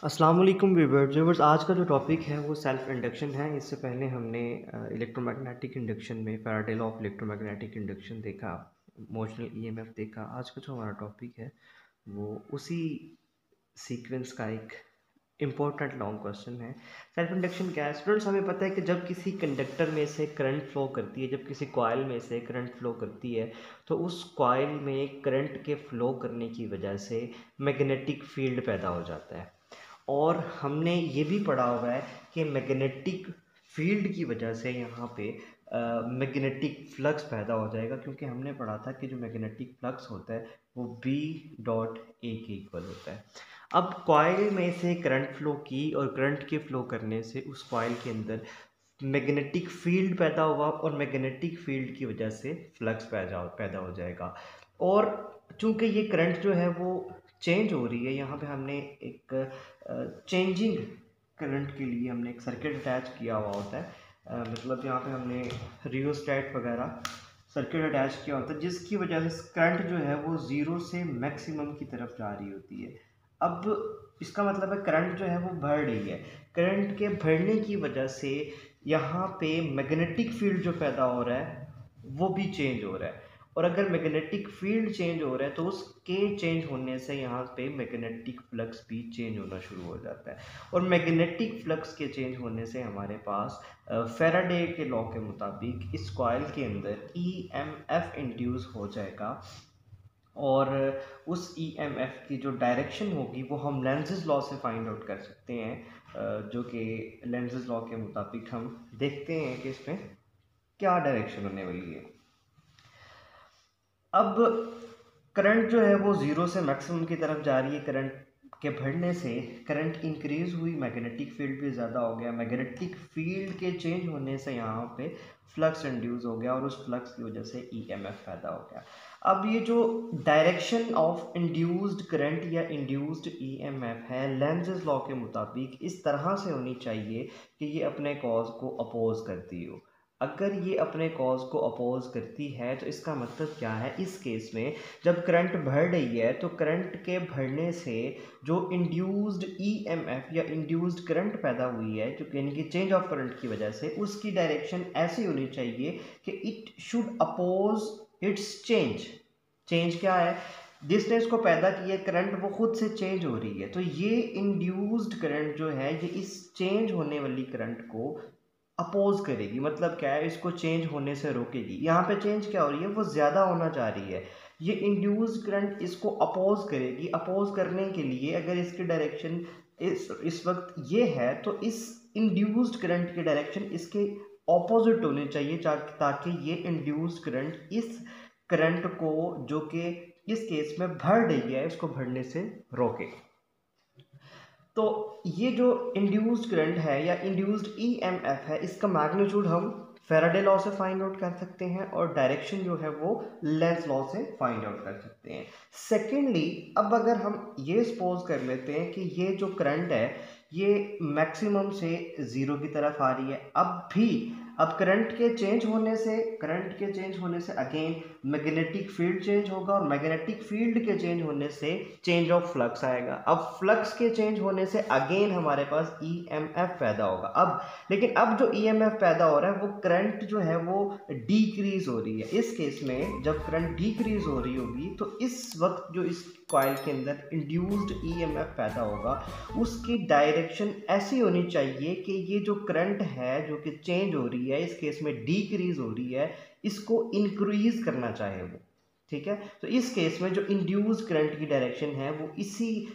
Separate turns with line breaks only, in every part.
अस्सलाम वालेकुम व्यूअर्स, आज का जो टॉपिक है वो सेल्फ इंडक्शन है। इससे पहले हमने इलेक्ट्रोमैग्नेटिक इंडक्शन में Faraday law of electromagnetic induction देखा, इमोशनल ईएमएफ देखा। आज का जो हमारा टॉपिक है वो उसी सीक्वेंस का एक इम्पोर्टेंट लॉन्ग क्वेश्चन है। सेल्फ इंडक्शन क्या है स्टूडेंट्स? हमें पता है कि जब किसी कंडक्टर में से करंट फ्लो करती है, जब किसी कॉइल में से करंट फ्लो करती है, तो उस कॉइल में करंट के फ्लो करने की वजह से मैग्नेटिक फील्ड पैदा हो जाता है। और हमने ये भी पढ़ा हुआ है कि मैग्नेटिक फील्ड की वजह से यहाँ पे मैग्नेटिक फ्लक्स पैदा हो जाएगा, क्योंकि हमने पढ़ा था कि जो मैग्नेटिक फ्लक्स होता है वो B.A के इक्वल होता है। अब कॉइल में से करंट फ्लो की और करंट के फ्लो करने से उस कॉइल के अंदर मैग्नेटिक फील्ड पैदा हुआ और मैग्नेटिक फील्ड की वजह से फ्लक्स पैदा हो जाएगा। और चूंकि ये करंट जो है वो चेंज हो रही है, यहाँ पे हमने एक चेंजिंग करंट के लिए हमने एक सर्किट अटैच किया हुआ होता है। मतलब यहाँ पे हमने रियोस्टैट वगैरह सर्किट अटैच किया होता है, जिसकी वजह से करंट जो है वो ज़ीरो से मैक्सिमम की तरफ जा रही होती है। अब इसका मतलब है करंट जो है वो बढ़ रही है। करंट के बढ़ने की वजह से यहाँ पे मैग्नेटिक फील्ड जो पैदा हो रहा है वो भी चेंज हो रहा है। और अगर मैग्नेटिक फील्ड चेंज हो रहा है तो उसके चेंज होने से यहाँ पे मैग्नेटिक फ्लक्स भी चेंज होना शुरू हो जाता है। और मैग्नेटिक फ्लक्स के चेंज होने से हमारे पास फैराडे के लॉ के मुताबिक इस कॉइल के अंदर ईएमएफ इंड्यूस हो जाएगा। और उस ईएमएफ की जो डायरेक्शन होगी वो हम लेंज़ेस लॉ से फाइंड आउट कर सकते हैं, जो कि लेंज़ेस लॉ के मुताबिक हम देखते हैं कि इसमें क्या डायरेक्शन होने वाली है। अब करंट जो है वो ज़ीरो से मैक्सिमम की तरफ जा रही है। करंट के बढ़ने से करंट इंक्रीज हुई, मैग्नेटिक फील्ड भी ज़्यादा हो गया। मैग्नेटिक फील्ड के चेंज होने से यहाँ पे फ्लक्स इंड्यूस हो गया और उस फ्लक्स की वजह से ईएमएफ पैदा हो गया। अब ये जो डायरेक्शन ऑफ इंड्यूस्ड करंट या इंड्यूस्ड ईएमएफ है, लेंज़ेस लॉ के मुताबिक इस तरह से होनी चाहिए कि ये अपने कॉज को अपोज करती हो। अगर ये अपने कॉज को अपोज करती है तो इसका मतलब क्या है? इस केस में जब करंट बढ़ रही है तो करंट के बढ़ने से जो इंड्यूस्ड ईएमएफ या इंड्यूस्ड करंट पैदा हुई है, जो यानी कि चेंज ऑफ करंट की वजह से, उसकी डायरेक्शन ऐसी होनी चाहिए कि it should oppose its change. Change क्या है? जिसने इसको पैदा किया करंट वो खुद से चेंज हो रही है, तो ये इंड्यूस्ड करंट जो है ये इस चेंज होने वाली करंट को अपोज करेगी। मतलब क्या है? इसको चेंज होने से रोकेगी। यहाँ पे चेंज क्या हो रही है? वो ज़्यादा होना चाह रही है। ये इंड्यूस्ड करंट इसको अपोज करेगी। अपोज करने के लिए अगर इसकी डायरेक्शन इस वक्त ये है तो इस इंड्यूस्ड करंट की डायरेक्शन इसके ऑपोजिट होनी चाहिए, ताकि ये इंड्यूस्ड करंट इस करंट को, जो कि इस केस में बढ़ रही है, इसको बढ़ने से रोके। तो ये जो इंड्यूस्ड करंट है या इंड्यूस्ड ईएमएफ है, इसका मैग्नीट्यूड हम फैराडे लॉ से फाइंड आउट कर सकते हैं और डायरेक्शन जो है वो लेंस लॉ से फाइंड आउट कर सकते हैं। सेकेंडली, अब अगर हम ये सपोज कर लेते हैं कि ये जो करंट है ये मैक्सिमम से ज़ीरो की तरफ आ रही है, अब करंट के चेंज होने से अगेन मैग्नेटिक फील्ड चेंज होगा और मैग्नेटिक फील्ड के चेंज होने से चेंज ऑफ फ्लक्स आएगा। अब फ्लक्स के चेंज होने से अगेन हमारे पास ईएमएफ पैदा होगा। लेकिन अब जो ईएमएफ पैदा हो रहा है वो करंट जो है वो डिक्रीज हो रही है। इस केस में जब करंट डिक्रीज हो रही होगी तो इस वक्त जो इस कॉइल के अंदर इंड्यूस्ड ईएमएफ पैदा होगा उसकी डायरेक्शन ऐसी होनी चाहिए कि ये जो करंट है जो कि चेंज हो रही है, इस केस में डिक्रीज हो रही है, इसको इंक्रीज करना चाहे वो। ठीक है, तो इस केस में जो इंड्यूस करंट की डायरेक्शन है वो इसी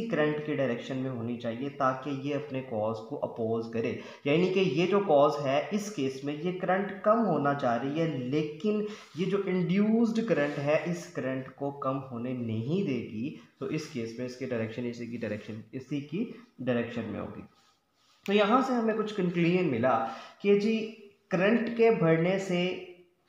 करंट की डायरेक्शन में होनी चाहिए, ताकि ये अपने कॉज को अपोज करे। यानी कि ये जो कॉज है इस केस में ये करंट कम होना चाह रही है, लेकिन ये जो इंड्यूस्ड करंट है इस करंट को कम होने नहीं देगी। तो इस केस में इसकी डायरेक्शन इसी की डायरेक्शन में होगी। तो यहाँ से हमें कुछ कंक्लूजन मिला कि जी करंट के बढ़ने से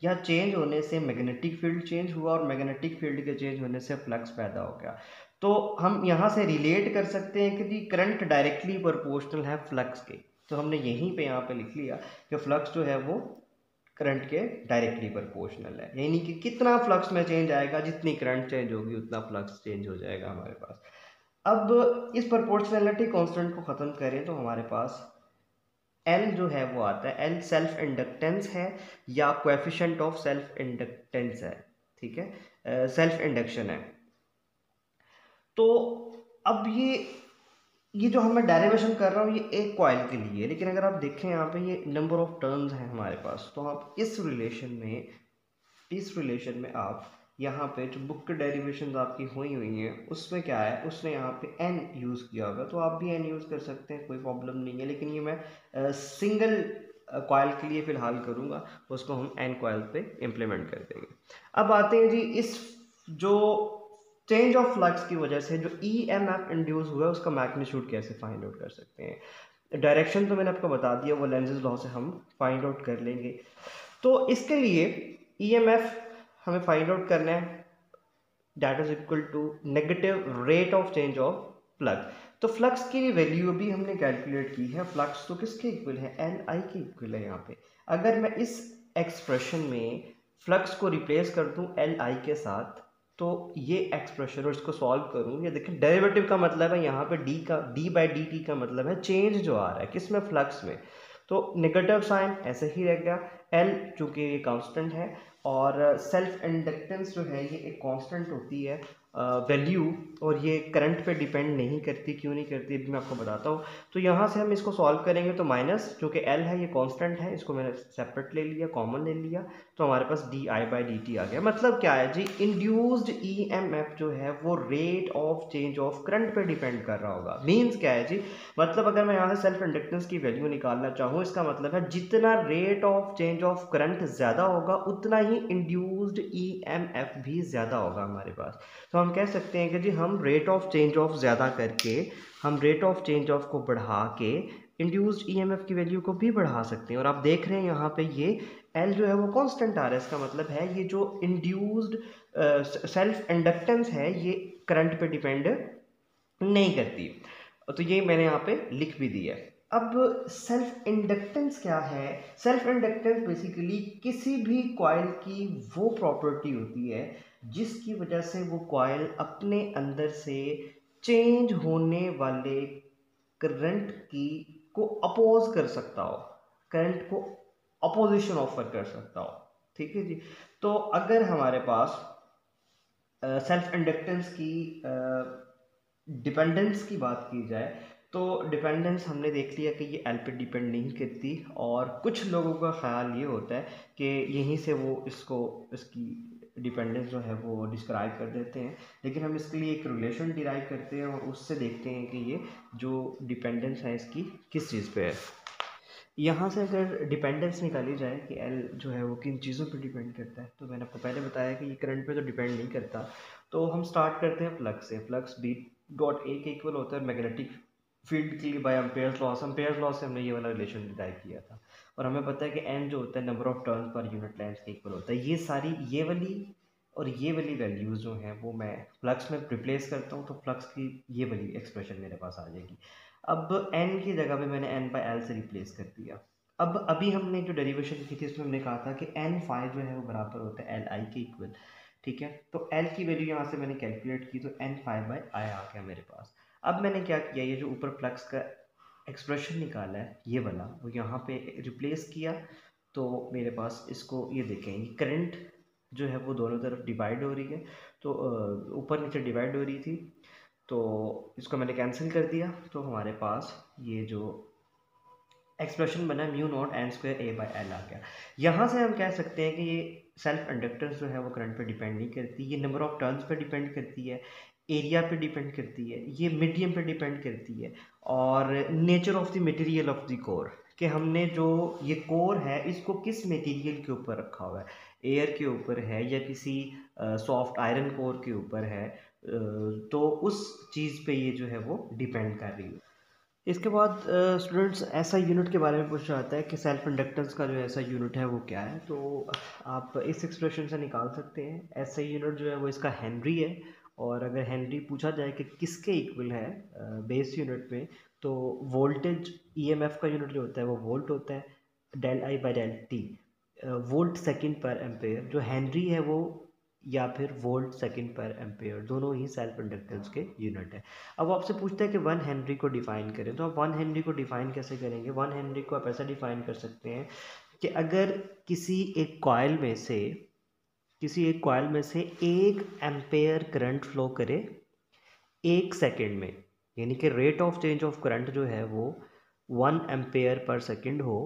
या चेंज होने से मैग्नेटिक फील्ड चेंज हुआ और मैग्नेटिक फील्ड के चेंज होने से फ्लक्स पैदा हो गया। तो हम यहाँ से रिलेट कर सकते हैं कि जी करंट डायरेक्टली प्रोपोर्शनल है फ्लक्स के। तो हमने यहीं पे यहाँ पे लिख लिया कि फ्लक्स जो है वो करंट के डायरेक्टली प्रोपोर्शनल है, यानी कि कितना फ्लक्स में चेंज आएगा, जितनी करंट चेंज होगी उतना फ्लक्स चेंज हो जाएगा हमारे पास। अब इस प्रोपोर्शनैलिटी कांस्टेंट को ख़त्म करें तो हमारे पास एल जो है वो आता है, एल सेल्फ इंडक्टेंस है या कोएफिशिएंट ऑफ सेल्फ इंडक्टेंस है, ठीक है, सेल्फ इंडक्शन है। तो अब ये जो मैं डेरिवेशन कर रहा हूँ ये एक कॉइल के लिए, लेकिन अगर आप देखें यहाँ पे ये नंबर ऑफ टर्न्स हैं हमारे पास, तो आप इस रिलेशन में आप यहाँ पे जो बुक के डेरिवेशन आपकी हुई हैं उसमें क्या है, उसने यहाँ पे n यूज़ किया होगा, तो आप भी n यूज़ कर सकते हैं, कोई प्रॉब्लम नहीं है। लेकिन ये मैं सिंगल कॉइल के लिए फिलहाल करूँगा, उसको हम n कॉइल पे इम्प्लीमेंट कर देंगे। अब आते हैं जी इस जो चेंज ऑफ फ्लक्स की वजह से जो EMF इंड्यूस हुआ है उसका मैग्नीट्यूड कैसे फाइंड आउट कर सकते हैं। डायरेक्शन तो मैंने आपको बता दिया, वो लेंजेस लॉ से हम फाइंड आउट कर लेंगे। तो इसके लिए EMF हमें फाइंड आउट करना है, that is equal to negative rate of change of flux. तो फ्लक्स की वैल्यू भी हमने कैलकुलेट की है, फ्लक्स तो किसके इक्वल है, LI के इक्वल है यहाँ पे। अगर मैं इस एक्सप्रेशन में फ्लक्स को रिप्लेस कर दूं LI के साथ, तो ये एक्सप्रेशन और इसको सॉल्व करूं, ये देखिए डेरिवेटिव का मतलब है यहाँ पे d/dt का मतलब है चेंज जो आ रहा है किसमें, फ्लक्स में। तो नेगेटिव साइन ऐसे ही रह गया, L चूंकि ये कांस्टेंट है और सेल्फ इंडक्टेंस जो है ये एक कांस्टेंट होती है वैल्यू, और ये करंट पे डिपेंड नहीं करती। क्यों नहीं करती अभी मैं आपको बताता हूँ। तो यहाँ से हम इसको सॉल्व करेंगे तो माइनस, क्योंकि L है ये कांस्टेंट है, इसको मैंने सेपरेट ले लिया, कॉमन ले लिया, तो हमारे पास di/dt आ गया। मतलब क्या है जी, इंड्यूस्ड EMF जो है वो rate of change of current पे डिपेंड कर रहा होगा। मीन्स क्या है जी, मतलब अगर मैं यहाँ से सेल्फ इंडक्टेंस की वैल्यू निकालना चाहूँ, इसका मतलब है जितना rate of change of current ज़्यादा होगा उतना ही इंड्यूस्ड EMF भी ज़्यादा होगा हमारे पास। तो हम कह सकते हैं कि जी हम रेट ऑफ चेंज ऑफ ज़्यादा करके, हम रेट ऑफ चेंज ऑफ को बढ़ा के इंड्यूस्ड EMF की वैल्यू को भी बढ़ा सकते हैं। और आप देख रहे हैं यहाँ पे ये L जो है वो कांस्टेंट आ रहा है, इसका मतलब है ये जो इंड्यूस्ड सेल्फ इंडक्टेंस है ये करंट पे डिपेंड नहीं करती। तो ये मैंने यहाँ पे लिख भी दिया है। अब सेल्फ इंडक्टेंस क्या है, सेल्फ इंडक्टेंस बेसिकली किसी भी कॉइल की वो प्रॉपर्टी होती है जिसकी वजह से वो कॉइल अपने अंदर से चेंज होने वाले करंट की को अपोज कर सकता हो, करंट को अपोजिशन ऑफर कर सकता हो, ठीक है जी। तो अगर हमारे पास सेल्फ इंडक्टेंस की डिपेंडेंस की बात की जाए, तो डिपेंडेंस हमने देख लिया कि ये एल पे डिपेंड नहीं करती, और कुछ लोगों का ख्याल ये होता है कि यहीं से वो इसकी डिपेंडेंस जो है वो डिस्क्राइब कर देते हैं। लेकिन हम इसके लिए एक रिलेशन डिराइव करते हैं और उससे देखते हैं कि ये जो डिपेंडेंस है इसकी किस चीज़ पे है। यहाँ से अगर डिपेंडेंस निकाली जाए कि एल जो है वो किन चीज़ों पर डिपेंड करता है, तो मैंने आपको पहले बताया कि ये करंट पे तो डिपेंड नहीं करता। तो हम स्टार्ट करते हैं फ्लक्स से। फ्लक्स B.A के इक्वल होता है मैग्नेटिक फील्ड के लिए बाय एम्पेयर्स लॉ से हमने ये वाला रिलेशन डिराइव किया था। और हमें पता है कि एन जो होता है number of turn per unit length के इक्वल होता है। ये सारी ये वाली वैल्यूज़ जो हैं वो मैं फ्लक्स में रिप्लेस करता हूँ, तो फ्लक्स की ये वाली एक्सप्रेशन मेरे पास आ जाएगी। अब n की जगह पे मैंने n/L से रिप्लेस कर दिया। अब अभी हमने जो डेरिवेशन की थी उसमें हमने कहा था कि n∅ जो है वो बराबर होता है Li के इक्वल, ठीक है। तो L की वैल्यू यहाँ से मैंने कैलकुलेट की, तो n∅/I आ गया मेरे पास। अब मैंने क्या किया, ये जो ऊपर फ्लक्स का एक्सप्रेशन निकाला है ये वाला, वो यहाँ पे रिप्लेस किया, तो मेरे पास इसको ये देखें, ये करंट जो है वो दोनों तरफ डिवाइड हो रही है, तो ऊपर नीचे डिवाइड हो रही थी, तो इसको मैंने कैंसिल कर दिया, तो हमारे पास ये जो एक्सप्रेशन बना μ0n²A/L आ गया। यहाँ से हम कह सकते हैं कि ये सेल्फ इंडक्टेंस जो है वो करंट पे डिपेंड नहीं करती, ये नंबर ऑफ टर्न्स पे डिपेंड करती है, एरिया पे डिपेंड करती है, ये मीडियम पे डिपेंड करती है, और nature of the material of the core, कि हमने जो ये कोर है इसको किस मटेरियल के ऊपर रखा हुआ है, एयर के ऊपर है या किसी सॉफ्ट आयरन कोर के ऊपर है, तो उस चीज़ पे ये जो है वो डिपेंड कर रही है। इसके बाद स्टूडेंट्स ऐसा यूनिट के बारे में पूछा जाता है कि सेल्फ इंडक्टेंस का जो ऐसा यूनिट है वो क्या है, तो आप इस एक्सप्रेशन से निकाल सकते हैं। ऐसा यूनिट जो है वो इसका हेनरी है, और अगर हेनरी पूछा जाए कि किसके इक्वल है बेस यूनिट में, तो वोल्टेज EMF का यूनिट जो होता है वो वोल्ट होता है, del I/del T, volt second per ampere. जो हेनरी है वो या फिर वोल्ट सेकंड पर एम्पेयर, दोनों ही सेल्फ इंडक्टेंस के यूनिट है। अब आपसे पूछता है कि 1 हेनरी को डिफाइन करें, तो आप 1 हेनरी को डिफाइन कैसे करेंगे? 1 हेनरी को आप ऐसा डिफाइन कर सकते हैं कि अगर किसी एक कॉइल में से 1 एम्पेयर करंट फ्लो करे 1 सेकेंड में, यानी कि rate of change of current जो है वो 1 एम्पेयर पर सेकेंड हो,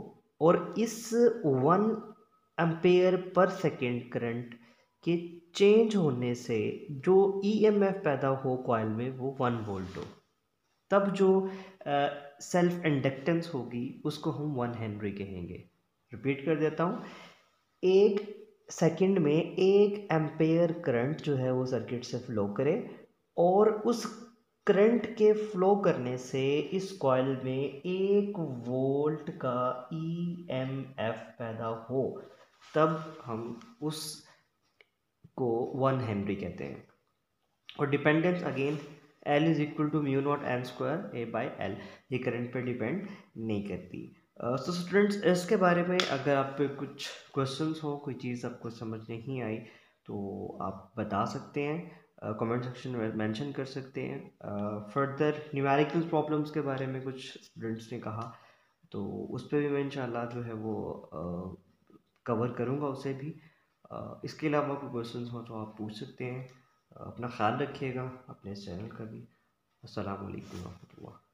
और इस 1 एम्पेयर पर सेकेंड करंट के चेंज होने से जो ईएमएफ पैदा हो कॉइल में वो 1 वोल्ट हो, तब जो सेल्फ इंडक्टेंस होगी उसको हम 1 हेनरी कहेंगे। रिपीट कर देता हूँ, 1 सेकेंड में 1 एम्पेयर करंट जो है वो सर्किट से फ्लो करे, और उस करंट के फ्लो करने से इस कॉइल में 1 वोल्ट का ईएमएफ पैदा हो, तब हम उस को 1 हेनरी कहते हैं। और dependence again L is equal to mu naught N square A by L, ये करंट पे डिपेंड नहीं करती। तो स्टूडेंट्स, इसके बारे में अगर आप पे कुछ क्वेश्चंस हो, कोई चीज़ आपको समझ नहीं आई, तो आप बता सकते हैं, कमेंट सेक्शन में मेंशन कर सकते हैं। फर्दर न्यूमेरिकल प्रॉब्लम्स के बारे में कुछ स्टूडेंट्स ने कहा, तो उस पर भी मैं इंशाल्लाह जो है वो कवर करूँगा उसे भी। इसके अलावा कोई क्वेश्चंस हो तो आप पूछ सकते हैं। अपना ख्याल रखिएगा, अपने इस चैनल का भी। अस्सलाम वालेकुम रहमतुल्लाह।